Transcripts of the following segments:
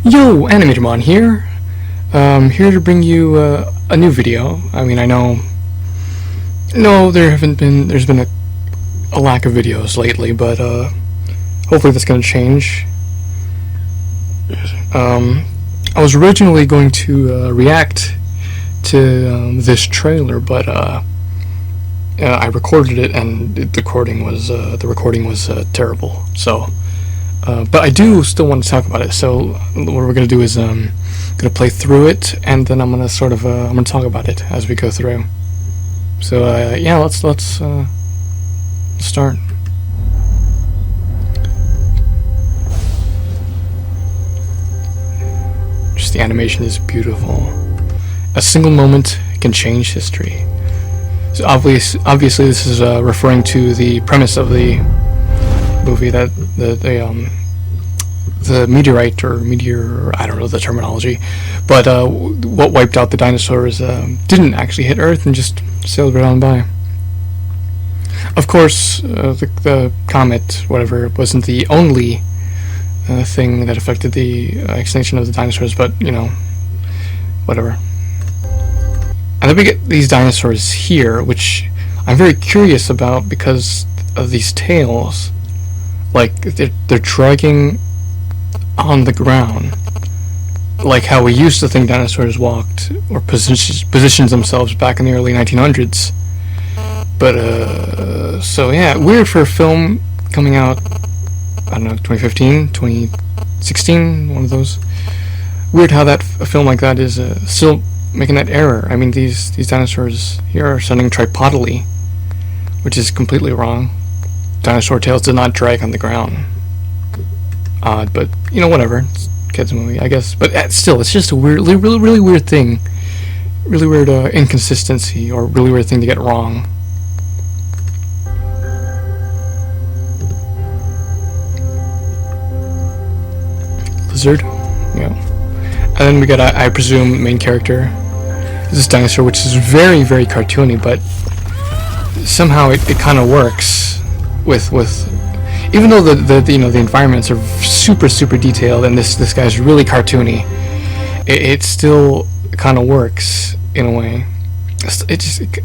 Yo, Animatormon here. Here to bring you a new video. I mean, I know, no, there's been a lack of videos lately, but hopefully that's gonna change. I was originally going to react to this trailer, but I recorded it, and the recording was terrible. So. But I do still want to talk about it. So what we're gonna do is gonna play through it, and then I'm gonna I'm gonna talk about it as we go through. So yeah, let's start. Just the animation is beautiful. A single moment can change history. So obviously this is referring to the premise of the movie, that the meteorite or meteor, I don't know the terminology, but what wiped out the dinosaurs didn't actually hit Earth and just sailed right on by. Of course, the comet, whatever, wasn't the only thing that affected the extinction of the dinosaurs, but you know, whatever. And then we get these dinosaurs here, which I'm very curious about because of these tails. Like, they're dragging on the ground, like how we used to think dinosaurs walked or positioned themselves back in the early 1900s. But so yeah, weird for a film coming out, I don't know, 2015, 2016, one of those. Weird how that a film like that is still making that error. I mean, these dinosaurs here are standing tripodally, which is completely wrong. Dinosaur tails did not drag on the ground. Odd, but you know, whatever. It's a kids' movie, I guess. But still, it's just a weird, really weird thing. Really weird inconsistency, or really weird thing to get wrong. Lizard, yeah. And then we got, I presume, main character. This dinosaur, which is very, very cartoony, but somehow it kind of works. With even though the environments are super detailed and this guy's really cartoony, it still kind of works in a way. It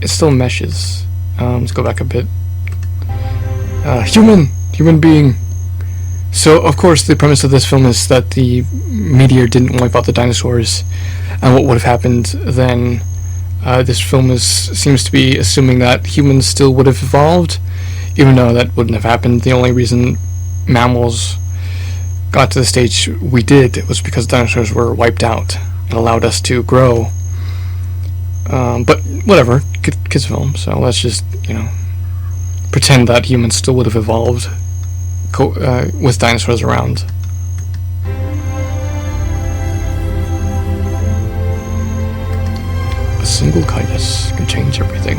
still meshes. Let's go back a bit. Human being. So of course the premise of this film is that the meteor didn't wipe out the dinosaurs, and what would have happened then. This film seems to be assuming that humans still would have evolved. Even though that wouldn't have happened. The only reason mammals got to the stage we did was because dinosaurs were wiped out and allowed us to grow. But whatever, kids film, so let's just, you know, pretend that humans still would have evolved with dinosaurs around. A single kindness can change everything.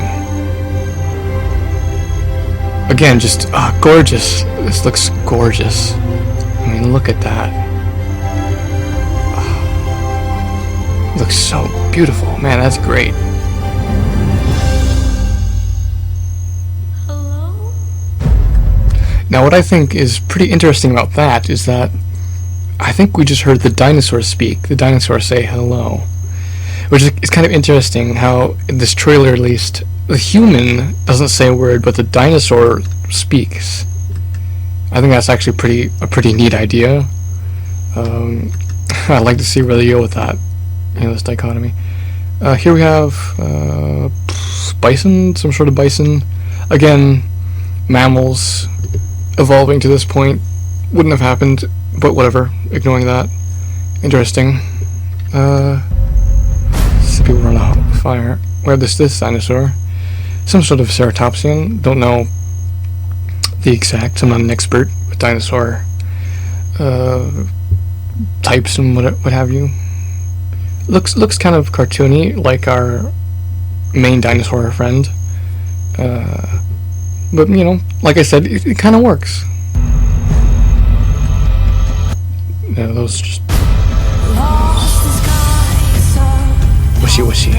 Again, just gorgeous. This looks gorgeous. I mean, look at that. Looks so beautiful. Man, that's great. Hello? Now, what I think is pretty interesting about that is that I think we just heard the dinosaur speak. The dinosaur say hello. Which is kind of interesting how, in this trailer at least, the human doesn't say a word, but the dinosaur speaks. I think that's actually a pretty neat idea. I'd like to see where they go with that. You know, this dichotomy. Here we have bison, some sort of bison. Again, mammals evolving to this point wouldn't have happened, but whatever. Ignoring that. Interesting. See people run out of fire. We have this dinosaur. Some sort of ceratopsian. Don't know the exact. I'm not an expert with dinosaur types and what have you. Looks kind of cartoony, like our main dinosaur friend. But you know, like I said, it kind of works. Yeah, those just wishy.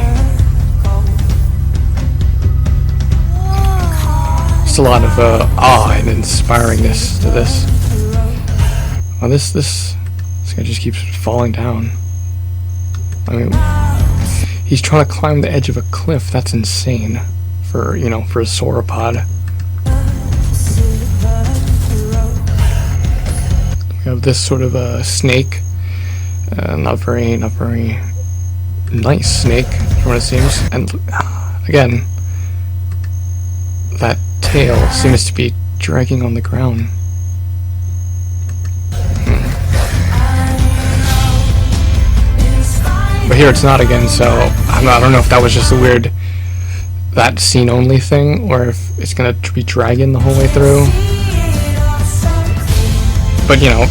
Just a lot of awe and inspiringness to this. Oh, this This guy just keeps falling down. I mean, he's trying to climb the edge of a cliff. That's insane for, you know, for a sauropod. We have this sort of a snake. Not very nice snake, from what it seems. And again, that tail seems to be dragging on the ground. But here it's not again, so I don't know if that was just a weird that scene only thing, or if it's gonna be dragging the whole way through. But you know,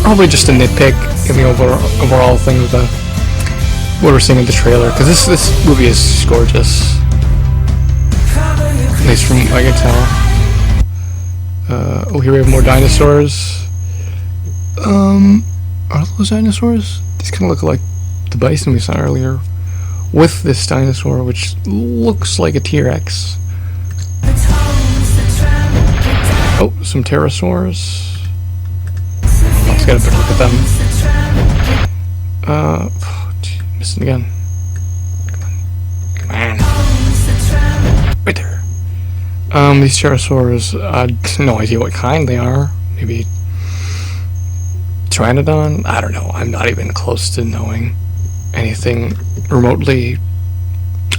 probably just a nitpick in the overall thing of what we're seeing in the trailer, because this movie is gorgeous. At least from what I can tell. Oh, here we have more dinosaurs. Are those dinosaurs? These kind of look like the bison we saw earlier, with this dinosaur which looks like a T-Rex. Oh, some pterosaurs. Let's get a better look at them. Missing again. Come on. Right there. These pterosaurs, no idea what kind they are. Maybe Pteranodon? I don't know. I'm not even close to knowing anything remotely.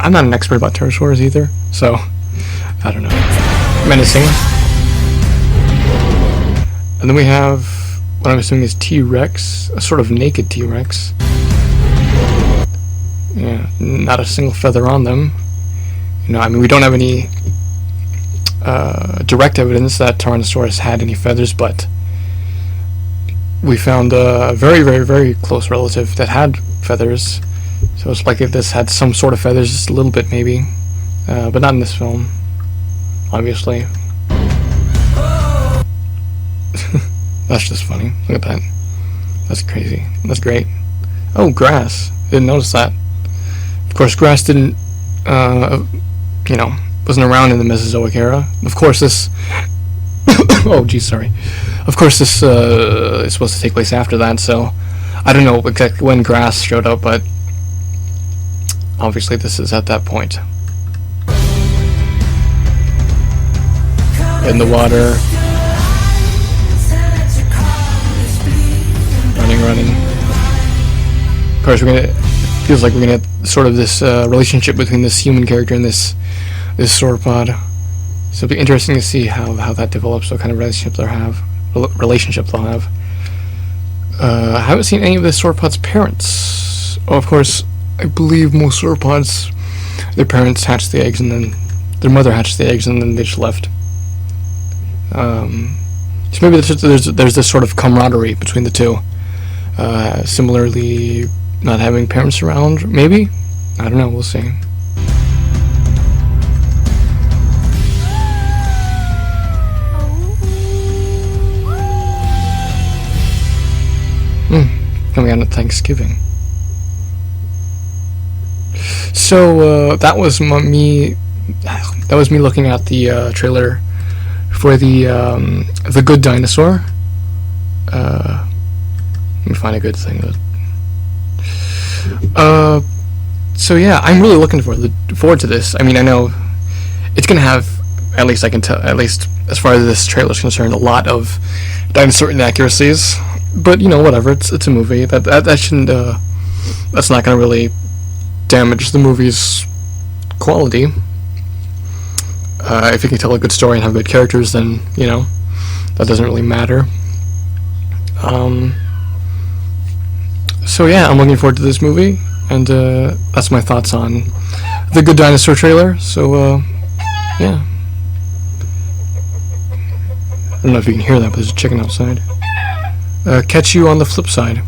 I'm not an expert about pterosaurs either, so I don't know. Menacing. And then we have what I'm assuming is T-Rex, a sort of naked T-Rex. Yeah, not a single feather on them. You know, I mean, we don't have any direct evidence that Tyrannosaurus had any feathers, but we found a very, very, very close relative that had feathers. So it's likely this had some sort of feathers, just a little bit maybe, but not in this film, obviously. That's just funny. Look at that. That's crazy. That's great. Oh, grass. Didn't notice that. Of course, grass didn't, you know, wasn't around in the Mesozoic era. Of course, this... oh, geez, sorry. Of course, this is supposed to take place after that, so I don't know exactly when grass showed up, but obviously this is at that point. In the water. Running. Of course, feels like we're gonna have sort of this relationship between this human character and this sauropod. So it'll be interesting to see how that develops, what kind of relationship they'll have. I haven't seen any of the sauropod's parents. Oh, of course, I believe most sauropods, their parents hatched the eggs and then their mother hatched the eggs and then they just left. So maybe there's this sort of camaraderie between the two. Similarly, not having parents around, maybe? I don't know, we'll see. Coming out of Thanksgiving. So, that was me looking at the trailer for the Good Dinosaur. Let me find a good thing. So yeah, I'm really looking forward to this. I mean, I know it's gonna have, at least I can tell, at least as far as this trailer is concerned, a lot of dinosaur inaccuracies. But you know, whatever. It's a movie. That shouldn't. That's not gonna really damage the movie's quality. If you can tell a good story and have good characters, then you know that doesn't really matter. So yeah, I'm looking forward to this movie, and that's my thoughts on the Good Dinosaur trailer. So yeah, I don't know if you can hear that, but there's a chicken outside. Catch you on the flip side.